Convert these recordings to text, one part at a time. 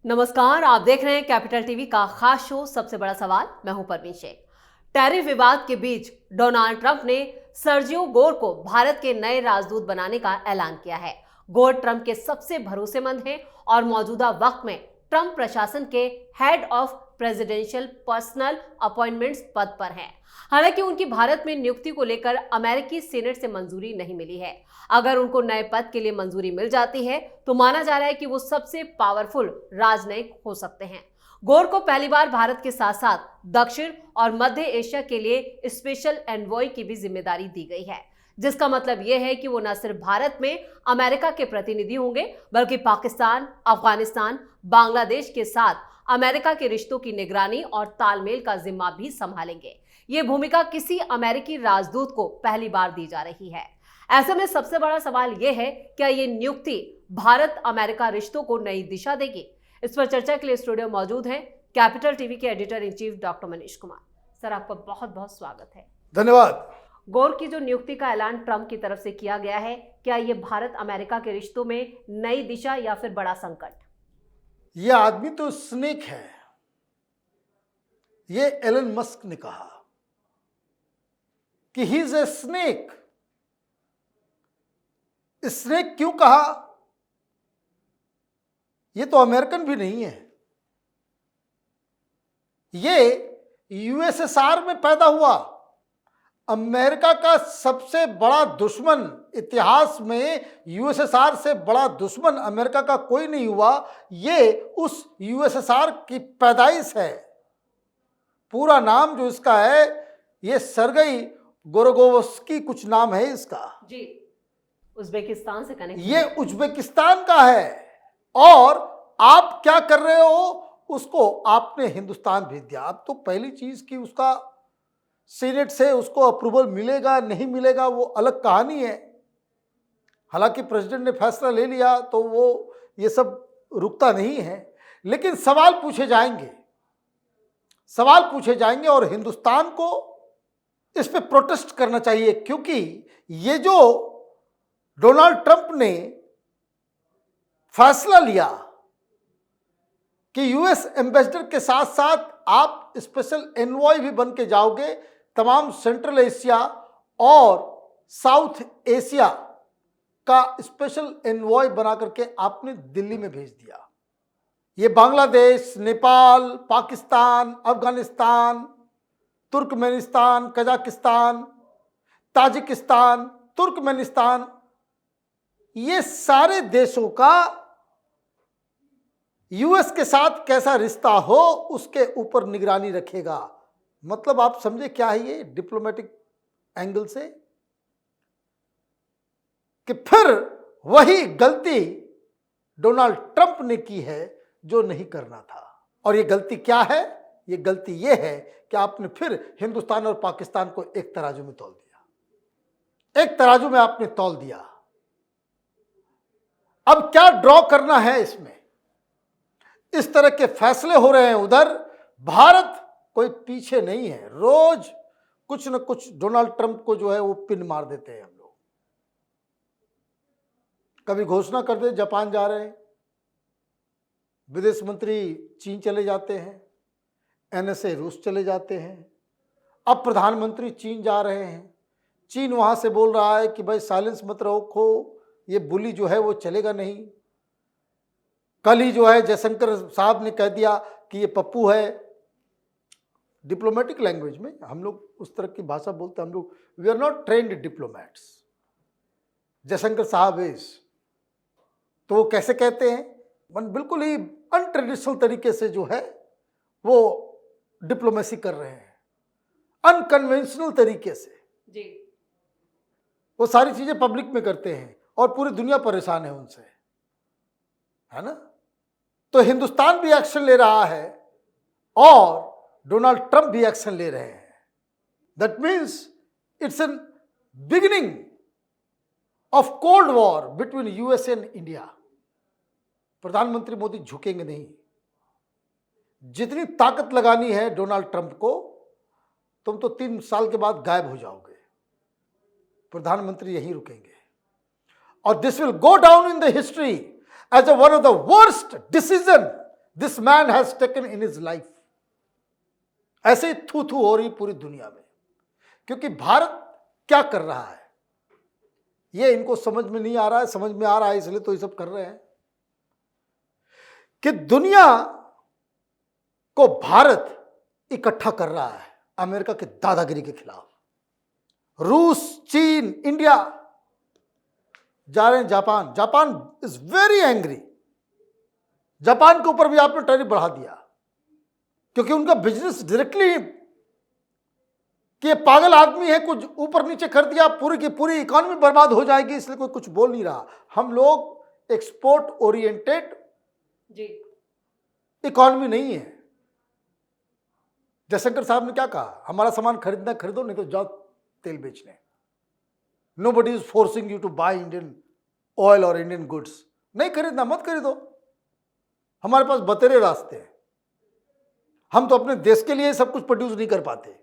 नमस्कार, आप देख रहे हैं कैपिटल टीवी का खास शो सबसे बड़ा सवाल। मैं हूं परवीन शेख। टैरिफ विवाद के बीच डोनाल्ड ट्रंप ने सर्जियो गोर को भारत के नए राजदूत बनाने का ऐलान किया है। गोर ट्रंप के सबसे भरोसेमंद हैं और मौजूदा वक्त में ट्रंप प्रशासन के head of presidential personal appointments पद पर हैं। हालांकि उनकी भारत में नियुक्ति को लेकर अमेरिकी सीनेट से मंजूरी नहीं मिली है। अगर उनको नए पद के लिए मंजूरी मिल जाती है तो माना जा रहा है कि वो सबसे पावरफुल राजनयिक हो सकते हैं। गोर को पहली बार भारत के साथ साथ दक्षिण और मध्य एशिया के लिए स्पेशल एनवॉय की भी जिम्मेदारी दी गई है, जिसका मतलब यह है कि वो न सिर्फ भारत में अमेरिका के प्रतिनिधि होंगे बल्कि पाकिस्तान, अफगानिस्तान, बांग्लादेश के साथ अमेरिका के रिश्तों की निगरानी और तालमेल का जिम्मा भी संभालेंगे। ये भूमिका किसी अमेरिकी राजदूत को पहली बार दी जा रही है। ऐसे में सबसे बड़ा सवाल यह है, क्या ये नियुक्ति भारत अमेरिका रिश्तों को नई दिशा देगी? इस पर चर्चा के लिए स्टूडियो मौजूद हैं कैपिटल टीवी के editor in chief doctor Manish Kumar. Sir, आपका बहुत बहुत स्वागत है। धन्यवाद। गौर की जो नियुक्ति का ऐलान ट्रंप की तरफ से किया गया है, क्या ये भारत अमेरिका के रिश्तों में नई दिशा या फिर बड़ा संकट? यह आदमी तो स्नेक है, ये एलन मस्क ने कहा कि he is a snake. Snake क्यों कहा? ये तो अमेरिकन भी नहीं है, ये यूएसएसआर में पैदा हुआ। अमेरिका का सबसे बड़ा दुश्मन, इतिहास में यूएसएसआर से बड़ा दुश्मन अमेरिका का कोई नहीं हुआ। ये उस यूएसएसआर की पैदाइश है। पूरा नाम जो इसका है, ये सरगई गोरगोवस्की कुछ नाम है इसका जी। उज्बेकिस्तान से कनेक्ट, ये उज्बेकिस्तान का है। और आप क्या कर रहे हो, उसको आपने हिंदुस्तान भेज दिया। अब तो पहली चीज कि उसका सीनेट से उसको अप्रूवल मिलेगा नहीं मिलेगा वो अलग कहानी है। हालांकि प्रेसिडेंट ने फैसला ले लिया तो वो ये सब रुकता नहीं है, लेकिन सवाल पूछे जाएंगे और हिंदुस्तान को इस पे प्रोटेस्ट करना चाहिए, क्योंकि ये जो डोनाल्ड ट्रंप ने फैसला लिया कि यूएस एम्बेसडर के साथ साथ आप स्पेशल एनवॉय भी बन के जाओगे, तमाम सेंट्रल एशिया और साउथ एशिया का स्पेशल एनवॉय बना करके आपने दिल्ली में भेज दिया। ये Bangladesh, Nepal, Pakistan, Afghanistan, Turkmenistan, Kazakhstan, Tajikistan, Turkmenistan, ये सारे देशों का यूएस के साथ कैसा रिश्ता हो उसके ऊपर निगरानी रखेगा। मतलब आप समझे क्या है ये डिप्लोमेटिक एंगल से, कि फिर वही गलती डोनाल्ड ट्रंप ने की है जो नहीं करना था। और ये गलती क्या है? ये गलती ये है कि आपने फिर हिंदुस्तान और पाकिस्तान को एक तराजू में तौल दिया, एक तराजू में आपने तौल दिया। अब क्या ड्रॉ करना है इसमें? इस तरह के फैसले हो रहे हैं उधर, भारत कोई पीछे नहीं है। रोज कुछ न कुछ डोनाल्ड ट्रंप को जो है वो पिन मार देते हैं हम लोग। कभी घोषणा कर दे जापान जा रहे हैं, विदेश मंत्री चीन चले जाते हैं, एनएसए रूस चले जाते हैं, अब प्रधानमंत्री चीन जा रहे हैं। चीन वहां से बोल रहा है कि भाई साइलेंस मत रखो, ये बुली जो है वो चलेगा नहीं। कल ही जो है जयशंकर साहब ने कह दिया कि ये पप्पू है। डिप्लोमेटिक लैंग्वेज में हम लोग उस तरह की भाषा बोलते हैं, हम लोग we are not trained diplomats. Jaishankar साहब इज, तो वो कैसे कहते हैं? बिल्कुल ही अनट्रेडिशनल तरीके से जो है वो डिप्लोमेसी कर रहे हैं, अनकन्वेंशनल तरीके से जी। वो सारी चीजें पब्लिक में करते हैं और पूरी दुनिया परेशान है उनसे, है ना? तो हिंदुस्तान भी एक्शन ले रहा है और डोनाल्ड ट्रंप भी एक्शन ले रहे हैं। That means it's an beginning of cold war between USA and India. प्रधानमंत्री मोदी झुकेंगे नहीं। जितनी ताकत लगानी है डोनाल्ड ट्रंप को, तुम तो 3 साल के बाद गायब हो जाओगे। प्रधानमंत्री यहीं रुकेंगे और this will go down in the history as one of the worst decision this man has taken in his life. ऐसे ही थू थू हो रही पूरी दुनिया में, क्योंकि भारत क्या कर रहा है ये इनको समझ में नहीं आ रहा है। समझ में आ रहा है इसलिए तो ये सब कर रहे हैं कि दुनिया को भारत इकट्ठा कर रहा है अमेरिका की दादागिरी के खिलाफ। रूस, चीन, इंडिया जा रहे हैं Japan. Japan is very angry. Japan के ऊपर भी आपने टैरिफ बढ़ा दिया क्योंकि उनका बिजनेस डायरेक्टली कि ये पागल आदमी है, कुछ ऊपर नीचे कर दिया पूरी की पूरी इकोनॉमी बर्बाद हो जाएगी, इसलिए कोई कुछ बोल नहीं रहा। हम लोग एक्सपोर्ट ओरिएंटेड जी इकोनॉमी नहीं है। जयशंकर साहब ने क्या कहा, हमारा सामान खरीदना खरीदो, नहीं तो जाओ तेल बेचने। Nobody is forcing you to buy Indian oil और इंडियन गुड्स। नहीं खरीदना मत खरीदो, हमारे पास बतेरे रास्ते हैं। हम तो अपने देश के लिए सब कुछ प्रोड्यूस नहीं कर पाते,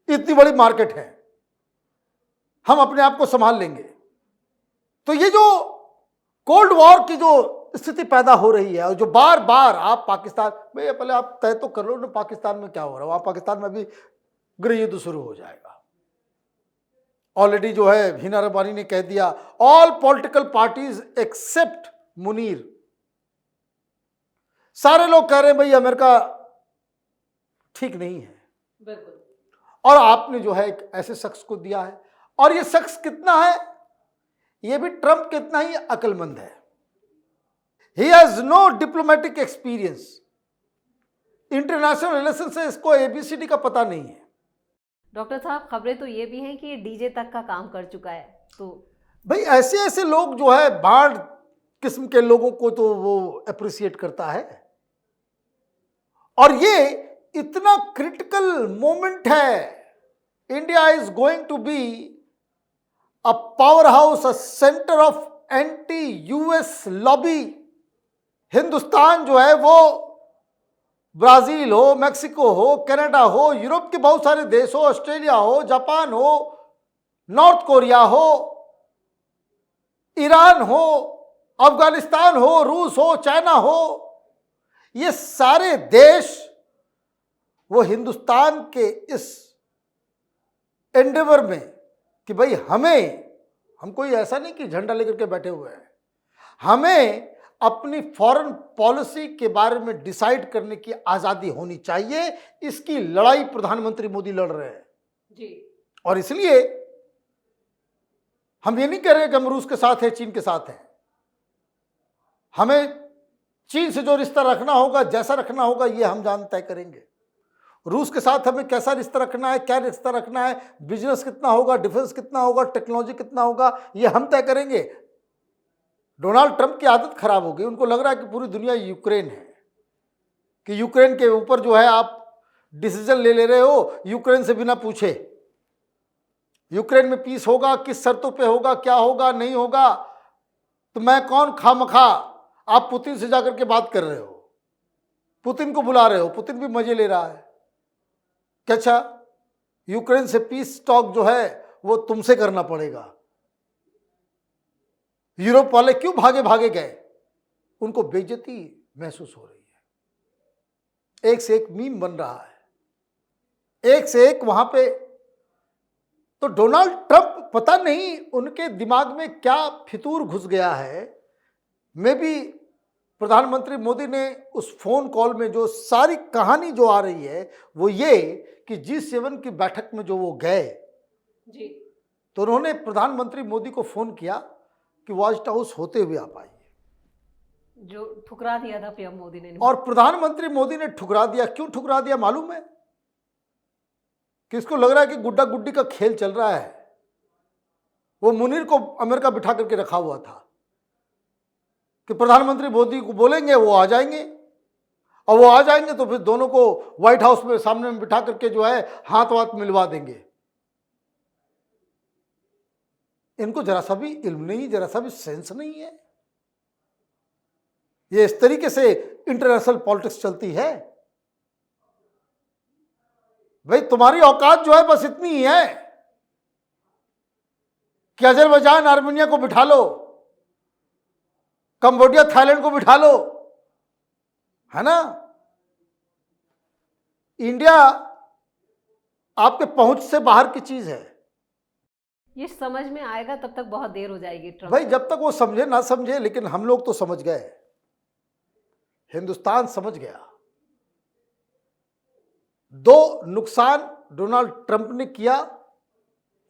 इतनी बड़ी मार्केट है, हम अपने आप को संभाल लेंगे। तो ये जो कोल्ड वॉर की जो स्थिति पैदा हो रही है और जो बार बार आप पाकिस्तान में, पहले आप तय तो कर लो ना पाकिस्तान में क्या हो रहा है। वहां पाकिस्तान में भी गृह युद्ध शुरू हो जाएगा। ऑलरेडी जो है हिना रब्बानी ने कह दिया, all political parties except Munir. सारे लोग कह रहे हैं भाई अमेरिका ठीक नहीं है। बिल्कुल। और आपने जो है एक ऐसे शख्स को दिया है, और ये शख्स कितना है, ये भी ट्रंप कितना ही अक्लमंद है। He has no diplomatic experience, international relation से इसको एबीसीडी का पता नहीं है। डॉक्टर साहब, खबरें तो ये भी हैं कि ये डीजे तक का काम कर चुका है। तो भाई ऐसे ऐसे लोग जो है बाढ़ किस्म के लोगों को तो वो अप्रिशिएट करता है। और ये इतना क्रिटिकल मोमेंट है, India is going to be a power house, a centre of anti US lobby. Hindustan जो है वो ब्राजील हो, मैक्सिको हो, कनाडा हो, यूरोप के बहुत सारे देश हो, ऑस्ट्रेलिया हो, जापान हो, नॉर्थ कोरिया हो, ईरान हो, अफगानिस्तान हो, रूस हो, चाइना हो, ये सारे देश वो हिंदुस्तान के इस एंडेवर में कि भाई हम कोई ऐसा नहीं कि झंडा लेकर के बैठे हुए हैं, हमें अपनी फॉरेन पॉलिसी के बारे में डिसाइड करने की आजादी होनी चाहिए। इसकी लड़ाई प्रधानमंत्री मोदी लड़ रहे हैं जी। और इसलिए हम ये नहीं कह रहे कि हम रूस के साथ हैं, चीन के साथ हैं। हमें चीन से जो रिश्ता रखना होगा, जैसा रखना होगा, ये हम जान तय करेंगे। रूस के साथ हमें कैसा रिश्ता रखना है, क्या रिश्ता रखना है, बिजनेस कितना होगा, डिफेंस कितना होगा, टेक्नोलॉजी कितना होगा, ये हम तय करेंगे। डोनाल्ड ट्रंप की आदत खराब हो गई, उनको लग रहा है कि पूरी दुनिया यूक्रेन है, कि यूक्रेन के ऊपर जो है आप डिसीजन ले रहे हो यूक्रेन से बिना पूछे। यूक्रेन में पीस होगा, किस शर्तों पे होगा, क्या होगा, नहीं होगा, तो मैं कौन खामखा आप पुतिन से जाकर के बात कर रहे हो, पुतिन को बुला रहे हो, पुतिन भी मजे ले रहा है कि अच्छा यूक्रेन से पीस टॉक जो है वो तुमसे करना पड़ेगा। यूरोप वाले क्यों भागे भागे गए, उनको बेइज्जती महसूस हो रही है। एक से एक मीम बन रहा है, एक से एक वहां पे। तो डोनाल्ड ट्रंप पता नहीं उनके दिमाग में क्या फितूर घुस गया है। मे बी प्रधानमंत्री मोदी ने उस फोन कॉल में जो सारी कहानी जो आ रही है वो ये कि G7 की बैठक में जो वो गए जी, तो उन्होंने प्रधानमंत्री मोदी को फोन किया कि व्हाइट हाउस होते हुए आप आइए, जो ठुकरा दिया था पीएम मोदी ने। और प्रधानमंत्री मोदी ने ठुकरा दिया। क्यों ठुकरा दिया मालूम है? कि इसको लग रहा है कि गुड्डा गुड्डी का खेल चल रहा है। वो मुनीर को अमेरिका बिठा करके रखा हुआ था कि प्रधानमंत्री मोदी को बोलेंगे वो आ जाएंगे, और वो आ जाएंगे तो फिर दोनों को व्हाइट हाउस में सामने में बिठा करके जो है हाथ वाथ मिलवा देंगे। इनको जरा सा भी इल्म नहीं, जरा सा भी सेंस नहीं है। ये इस तरीके से इंटरनेशनल पॉलिटिक्स चलती है। भाई तुम्हारी औकात जो है बस इतनी ही है कि अजरबैजान आर्मेनिया को बिठा लो, कंबोडिया थाईलैंड को बिठा लो, है ना। इंडिया आपके पहुंच से बाहर की चीज है। ये समझ में आएगा तब तक बहुत देर हो जाएगी ट्रम्प भाई को। जब तक वो समझे ना समझे, लेकिन हम लोग तो समझ गए, हिंदुस्तान समझ गया। दो नुकसान डोनाल्ड ट्रंप ने किया,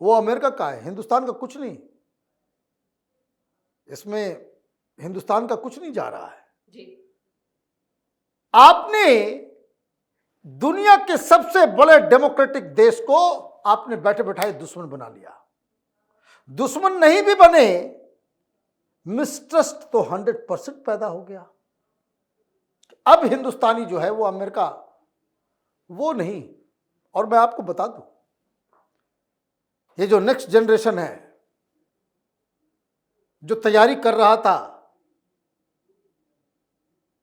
वो अमेरिका का है, हिंदुस्तान का कुछ नहीं। इसमें हिंदुस्तान का कुछ नहीं जा रहा है। जी। आपने दुनिया के सबसे बड़े डेमोक्रेटिक देश को आपने बैठे बैठाए दुश्मन बना लिया। दुश्मन नहीं भी बने, मिसट्रस्ट तो 100% पैदा हो गया। अब हिंदुस्तानी जो है वो अमेरिका वो नहीं। और मैं आपको बता दूं, ये जो नेक्स्ट जनरेशन है जो तैयारी कर रहा था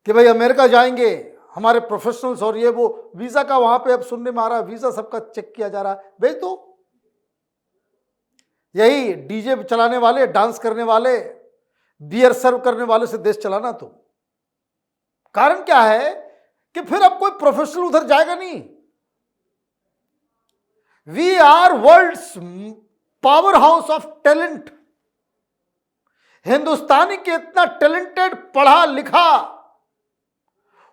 कि भाई अमेरिका जाएंगे हमारे प्रोफेशनल्स, और ये वो वीजा का वहां पे अब सुनने में आ रहा है, वीजा सबका चेक किया जा रहा है। भाई तो यही डीजे चलाने वाले, डांस करने वाले, बियर सर्व करने वाले से देश चलाना। तो कारण क्या है कि फिर अब कोई प्रोफेशनल उधर जाएगा नहीं। We are world's powerhouse of talent. Hindustani के इतना टैलेंटेड, पढ़ा लिखा,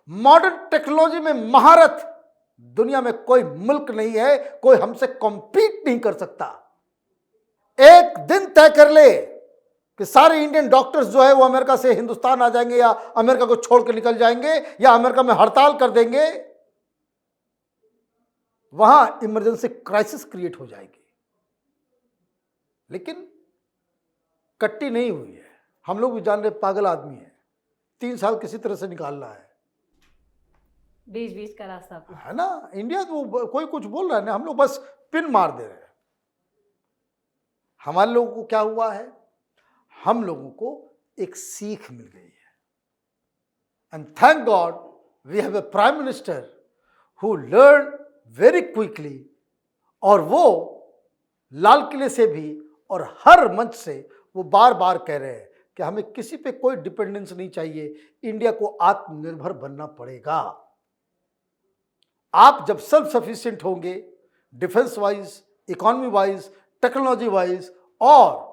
मॉडर्न टेक्नोलॉजी में महारत दुनिया में कोई मुल्क नहीं है, कोई हमसे कॉम्पीट नहीं कर सकता। एक दिन तय कर ले कि सारे इंडियन डॉक्टर्स जो है वो अमेरिका से हिंदुस्तान आ जाएंगे, या अमेरिका को छोड़ के निकल जाएंगे, या अमेरिका में हड़ताल कर देंगे, वहां इमरजेंसी क्राइसिस क्रिएट हो जाएगी। लेकिन कट्टी नहीं हुई है। हम लोग भी जान रहे पागल आदमी है, 3 साल किसी तरह से निकालना है, बीच बीच का रास्ता अपना। है ना। इंडिया तो कोई कुछ बोल रहा है ना, हम लोग बस पिन मार दे रहे हैं। हमारे लोगों को क्या हुआ है, हम लोगों को एक सीख मिल गई है। And thank God we have a prime minister who learn very quickly. और वो लाल किले से भी और हर मंच से वो बार बार कह रहे हैं कि हमें किसी पे कोई डिपेंडेंस नहीं चाहिए, इंडिया को आत्मनिर्भर बनना पड़ेगा। आप जब सेल्फ सफिशिएंट होंगे, defence wise, economy wise, technology wise, और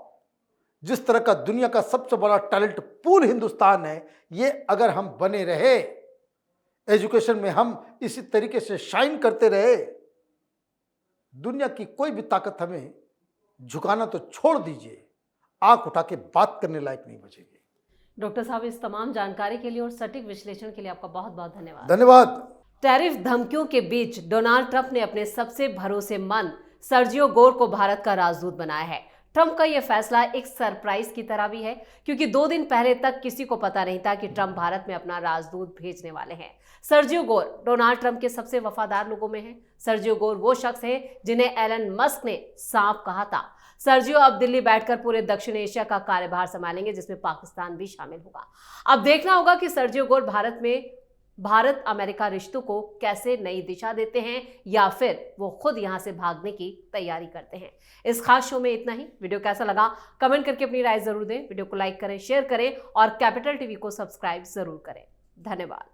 जिस तरह का दुनिया का सबसे बड़ा टैलेंट पूल हिंदुस्तान है, ये अगर हम बने रहे, एजुकेशन में हम इसी तरीके से शाइन करते रहे, दुनिया की कोई भी ताकत हमें झुकाना तो छोड़ दीजिए, आंख उठा के बात करने लायक नहीं बचेगी। डॉक्टर साहब, इस तमाम जानकारी के लिए और सटीक विश्लेषण के लिए आपका बहुत बहुत धन्यवाद। धन्यवाद। टैरिफ धमकियों के बीच डोनाल्ड ट्रंप ने अपने सबसे भरोसेमंद सर्जियो गोर को भारत का राजदूत बनाया है। ट्रंप का यह फैसला एक सरप्राइज की तरह भी है, क्योंकि 2 दिन पहले तक किसी को पता नहीं था कि ट्रंप भारत में अपना राजदूत भेजने वाले हैं। सर्जियो गोर डोनाल्ड ट्रंप के सबसे वफादार लोगों में हैं। सर्जियो गोर वो शख्स है जिन्हें एलन मस्क ने सांप कहा था। सर्जियो अब दिल्ली बैठकर पूरे दक्षिण एशिया का कार्यभार संभालेंगे, जिसमें पाकिस्तान भी शामिल होगा। अब देखना होगा कि सर्जियो गोर भारत अमेरिका रिश्तों को कैसे नई दिशा देते हैं, या फिर वो खुद यहां से भागने की तैयारी करते हैं। इस खास शो में इतना ही। वीडियो कैसा लगा कमेंट करके अपनी राय जरूर दें। वीडियो को लाइक करें, शेयर करें और कैपिटल टीवी को सब्सक्राइब जरूर करें। धन्यवाद।